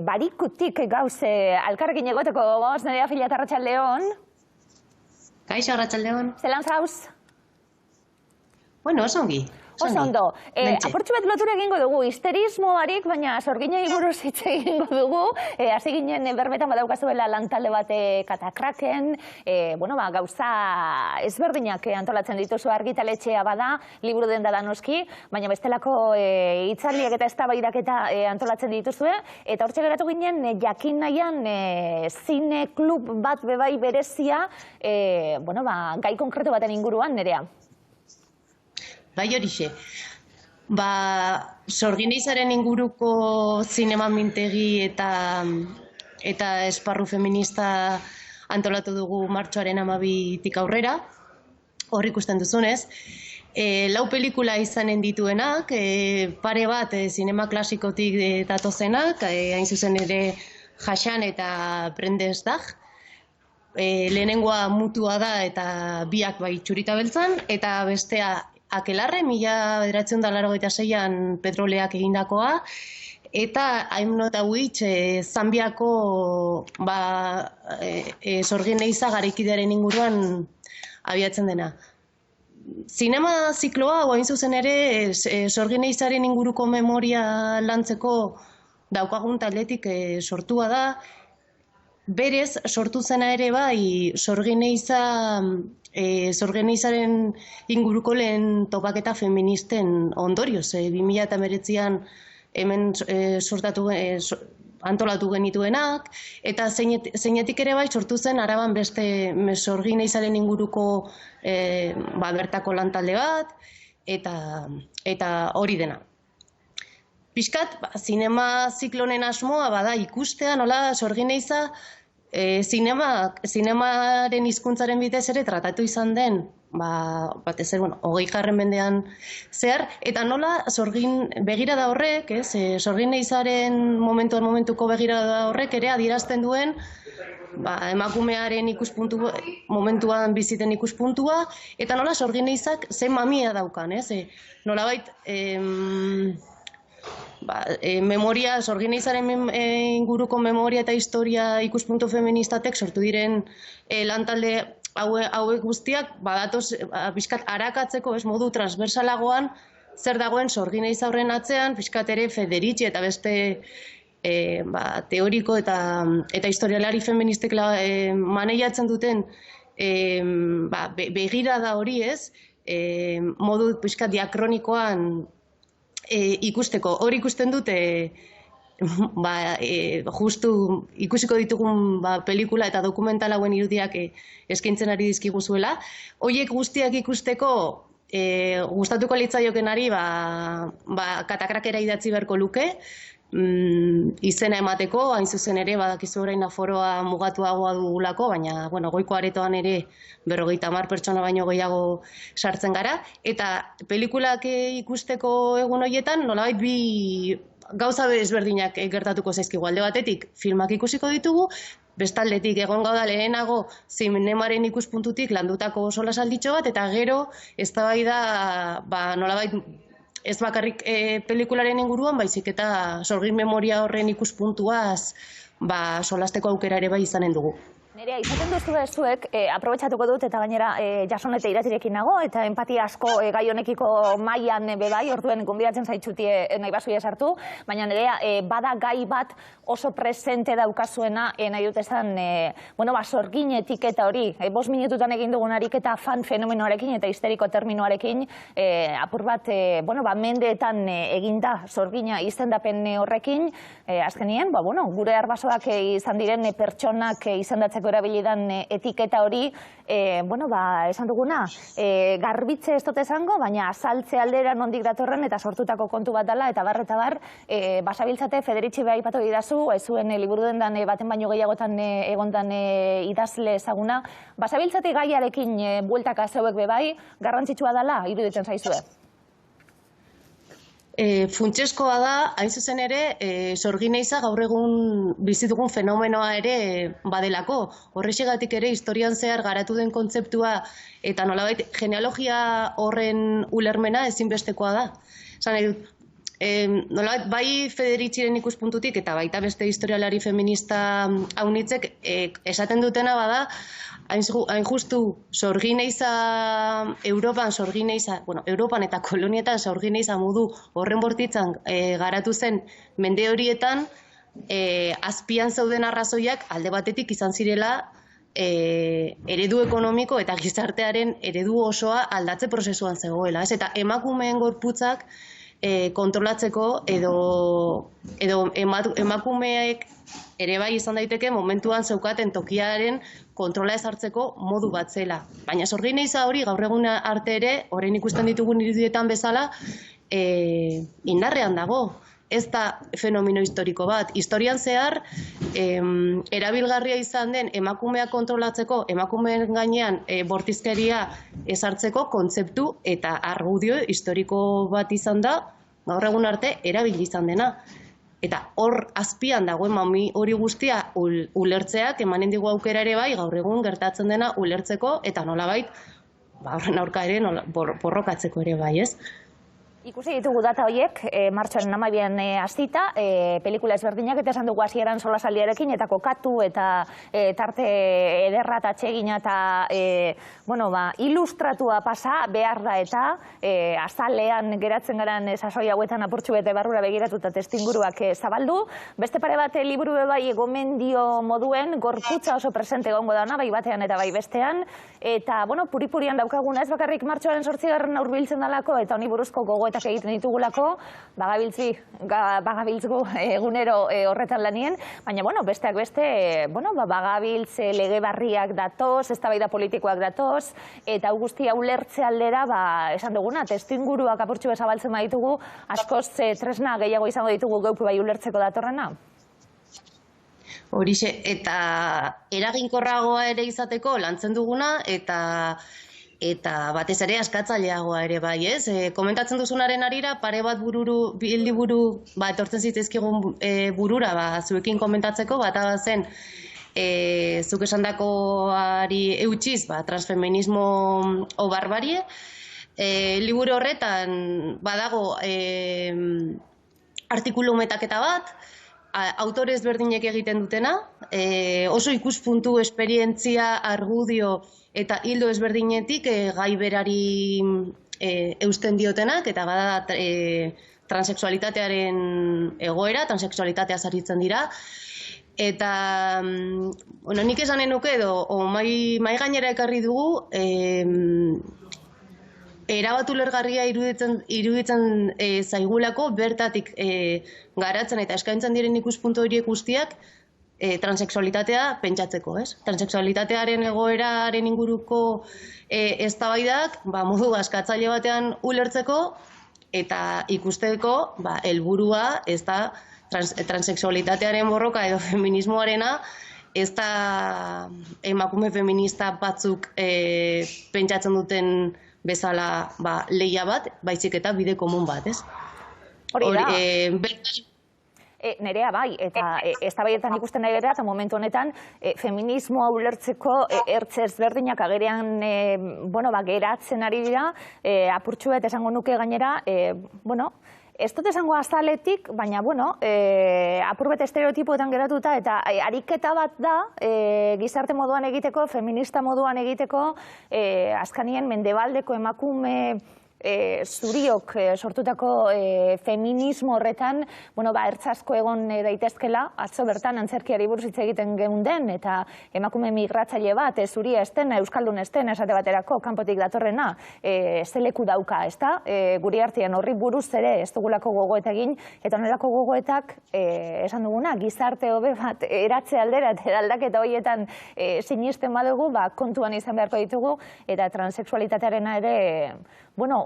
Barikutik gauz alkarrekin egoteko gogoz, Nerea Filat, arratsaldeon. Kaixo, arratsaldeon. Zelan zauz? Bueno, oso ongi. Oso ondo. Apurtxu bet lotura egingo dugu, histerismo barik, baina sorginei buruz hitz egingo dugu. Hasi ginen berbetan badaukazuela lantalde bat Katakraken. Gauza ezberdinak antolatzen dituzu, argitaletxea bada, liburu denda da noski, baina bestelako hitzaldiak eta eztabaidak eta antolatzen dituzue. Eta hortxe geratu ginen, jakin nahian zine klub bat bebai berezia, gai konkretu baten inguruan, Nerea. Bai horixe. Sorgineizaren inguruko zinema mintegi eta esparru feminista antolatu dugu martxoaren 12tik aurrera. Hor ikusten duzunez. 4 pelikula izanen dituenak, pare bat zinema klasikotik datozenak, hain zuzen ere Jasan eta Prendesdag. Lehenengoa Mutua da eta biak bai txurita beltzan, eta bestea Akelarre, 1986an petroleak egindakoa, eta I'm Not a Witch, Zambiako sorgineiza garaikidearen inguruan abiatzen dena. Zinema zikloa, hain zuzen ere, sorgineizaren inguruko memoria lantzeko daukagun taldetik sortua da. Berez, sortu zena ere bai, sorgineizaren inguruko lehen topaketa feministen ondorioz. 2019an hemen antolatu genituenak, eta zeinetik ere bai sortu zen Araban beste sorgineizaren inguruko bertako lantalde bat, eta hori dena. Piskat, zinema ziklonen asmoa bada ikustea, nola sorgineiza zinemaren hizkuntzaren bidez ere tratatu izan den, batez ere, 20. mendean zehar, eta nola begirada horrek, sorgineizaren momentuko begirada horrek ere adierazten duen emakumearen momentuan biziten ikuspuntua, eta nola sorgineizak zein mamia daukan, nolabait memoria, sorgineizaren inguruko memoria eta historia ikuspuntu feministatek sortu diren lantalde hauek guztiak badatoz pixkat arakatzeko modu transversalagoan zer dagoen sorgineiza horren atzean, pixkat ere Federici eta beste teoriko eta historialari feministek maneiatzen duten begirada hori modu pixkat diakronikoan ikusteko. Hor ikusten dute justu ikusiko ditugun pelikula eta dokumental hauen irudiak eskaintzen ari dizkiguzuela. Horiek guztiak ikusteko gustatuko litzaiokenari Katakrakera idatzi beharko luke, izena emateko, hain zuzen ere badakizu orain aforoa mugatuagoa dugulako, baina goiko aretoan ere 50 pertsona baino gehiago sartzen gara, eta pelikulak ikusteko egun horietan nolabait bi gauza ezberdinak gertatuko zaizkigu. Alde batetik filmak ikusiko ditugu, bestaldetik egon gauda lehenago zinemaren ikuspuntutik landutako solasalditxo bat, eta gero eztabaida nolabait ez bakarrik pelikularen inguruan, baizik eta sorgin memoria horren ikuspuntuaz solasteko aukera ere bai izanen dugu. Nerea, izaten duzu zuek, aprobetxatuko dut eta gainera jasonete iratirekin nago, eta empatia asko gai honekiko mailan bebai, orduen gonbidatzen zaitxutie nahi basuia sartu, baina Nerea, bada gai bat oso presente daukazuena, nahi dut esan, sorgin etiketa hori, 5 minututan egin dugun ariketa fan fenomenoarekin eta histeriko terminoarekin, apur bat, mendeetan eginda sorgina izendapen horrekin, azkenien, gure arbasoak izan diren pertsonak izendatzeko erabilidan etiketa hori, esan duguna, garbitze ez dut esango, baina azaltze aldera nondik datorren eta sortutako kontu bat dela, eta bar, basabiltzate Federici beha ipatu didazu, ez zuen liburu dendan baten baino gehiagotan egondan idazle ezaguna, basabiltzate gaiarekin bueltaka zeuek bebai, garrantzitsua dela, iruditzen zaizue? Funtsezkoa da, hain zuzen ere, sorgineiza gaur egun bizi dugun fenomenoa ere badelako. Horrexegatik ere, historian zehar garatu den kontzeptua eta nolabait genealogia horren ulermena ezinbestekoa da. Esan nahi dut, nolabait, bai Federitxiren ikuspuntutik eta baita beste historialari feminista haunitzek esaten dutena bada, hain justu Europan eta kolonietan sorgineiza modu horren bortitzan garatu zen mende horietan, azpian zeuden arrazoiak alde batetik izan zirela eredu ekonomiko eta gizartearen eredu osoa aldatze prozesuan zegoela. Eta emakumeen gorputzak kontrolatzeko edo emakumeek ere bai izan daiteke momentuan zeukaten tokiaren kontrola ezartzeko modu bat zela. Baina sorgineiza hori gaur egun arte ere, orain ikusten ditugun irudietan bezala, indarrean dago. Ez da fenomeno historiko bat. Historian zehar, erabilgarria izan den emakumea kontrolatzeko, emakumeen gainean bortizkeria ezartzeko kontzeptu eta argudio historiko bat izan da, gaur egun arte erabili izan dena. Eta hor azpian dagoen mami hori guztia ulertzeak emanen digu aukera ere bai, gaur egun gertatzen dena ulertzeko eta nolabait, horren aurka ere borrokatzeko ere bai, ez? Ikusi ditugu data horiek, martxoaren 12an hasita, pelikula ezberdinak eta esan dugu hasieran solasaldiarekin eta kokatu eta tarte ederra eta atsegina eta ilustratua pasa behar da eta azalean geratzen garen sasoi hauetan apurtxu bete barrura begiratu eta testinguruak zabaldu. Beste pare bat liburu bai gomendio moduen gorputza oso presente egongo dana, bai batean eta bai bestean. Eta, puripurian daukaguna ez bakarrik martxoaren 8 hurbiltzen dalako eta honi buruzko gogoetak egiten ditugulako, bagabiltzgu egunero horretan lanien, baina, besteak beste, bagabiltz lege barriak datoz, eztabaida politikoak datoz, eta hau guztia ulertze aldera, esan duguna, testuinguruak apurtxu bezabaltzen baditugu, askoz tresna gehiago izango ditugu geuk bai ulertzeko datorrena. Horixe, eta eraginkorragoa ere izateko lantzen duguna, eta batez ere askatzaileagoa ere bai, ez? Komentatzen duzunaren arira, pare bat liburu etortzen zitezkigun burura, zuekin komentatzeko, bata zen, zuk esandakoari eutxiz, transfeminismo o barbarie. Liburu horretan badago artikulu metaketa bat, autore ezberdinek egiten dutena, oso ikuspuntu, esperientzia, argudio eta hildo ezberdinetik gai berari eusten diotenak, eta bada transexualitatearen egoera, transexualitatea saritzen dira. Eta nik esanen nuke edo, mai gainera ekarri dugu, erabat ulergarria iruditzen zaigulako bertatik garatzen eta eskaintzen diren ikuspuntu horiek guztiak transexualitatea pentsatzeko, ez? Transexualitatearen egoeraren inguruko eztabaidak modu askatzaile batean ulertzeko eta ikusteko helburua ez da transexualitatearen borroka edo feminismoarena ez da emakume feminista batzuk pentsatzen duten bezala lehia bat, baizik eta bide komun bat, ez? Hori da. Nerea bai, eta eztabaidetan ikusten nahi gara, eta momentu honetan feminismoa ulertzeko ertze ezberdinak agerian geratzen ari dira, apurtxu bat esango nuke gainera, ez dut esango azaletik, baina, apur bet estereotipoetan geratuta, eta ariketa bat da, gizarte moduan egiteko, feminista moduan egiteko, azkanien mendebaldeko emakume zuriok sortutako feminismo horretan, ertzasko egon daitezkela, atzo bertan antzerkiari buruz hitz egiten geunden, eta emakume migratzaile bat, zuria estena, euskaldun estena, esate baterako, kanpotik datorrena, zeleku dauka, ez da? Guri artean horri buruz ere ez dugulako gogoeta egin, eta onelako gogoetak, esan duguna, gizarte hobe bat eratze aldera, eta aldaketa horietan sinisten badugu, kontuan izan beharko ditugu, eta transexualitatearena ere,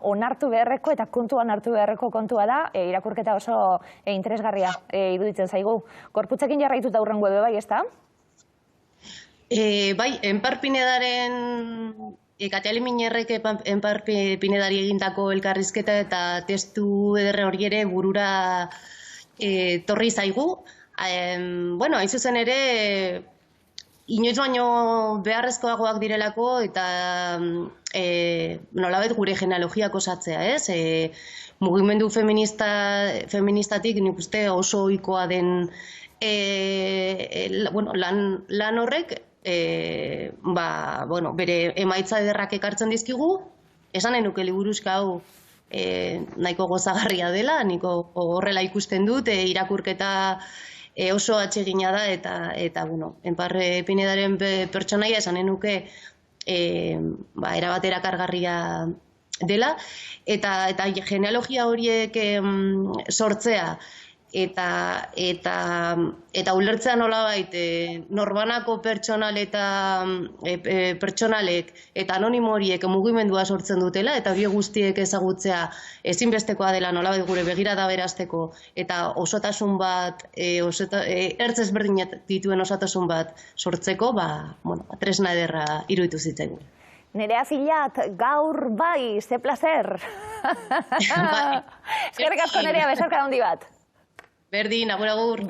onartu beharreko eta kontuan hartu beharreko kontua da, irakurketa oso interesgarria iruditzen zaigu. Gorputzekin jarraituta hurrengo bai, ez da? Bai, Enpar Pinedaren, Katiali Miñerrek Enpar Pinedari egindako elkarrizketa eta testu ederre hori ere burura torri zaigu. Hain zuzen ere, inoiz baino beharrezkoagoak direlako eta nolabait gure genealogiak osatzea, ez? Mugimendu feministatik nik uste oso ohikoa den lan horrek bere emaitza ederrak ekartzen dizkigu, esan nahi nuke liburuxka hau nahiko gozagarria dela, niko horrela ikusten dut, irakurketa oso atsegina da eta Enpar Pinedaren pertsonaia esan nahi nuke erabat erakargarria dela eta genealogia horiek sortzea eta ulertzea nolabait norbanako pertsonalek eta anonimo horiek mugimendua sortzen dutela eta horiek guztiek ezagutzea ezinbestekoa dela nolabait gure begirada berazteko eta osotasun bat, ertz ezberdinak dituen osotasun bat sortzeko, tresna ederra iruditu zitzaigun. Nerea Filat, gaur bai, ze placer! Eskerrik asko Nerea, besarka handi bat. Berdin, agur agur.